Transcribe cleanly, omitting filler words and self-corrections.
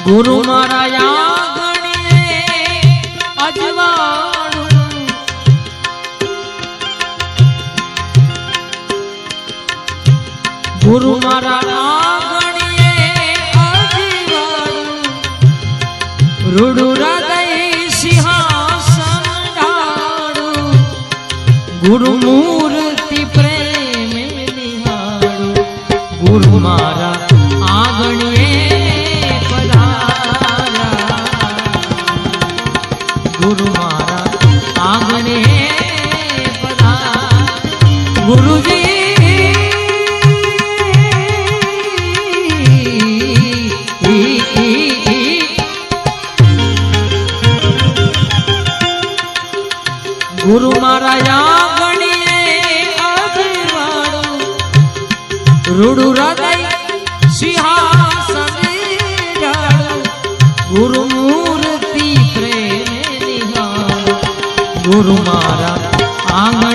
ગુરુ મારા આંગણીએ અજવાળું ગુરુ મારા આંગણીએ અજવાળું રૂડું હૃદય સિંહાસન ઢાળું ગુરુ મૂર્તિ પ્રેમે નિહાળું ગુરુ મારા આંગણીએ गुरु मारा आंगणे पधार गुरुजी गुरु मारा आंगणे अजवाड़ो रूडू हृदय सिंहासन ढाळो गुरु मूर्ति प्रेम गुरु मारा आंगण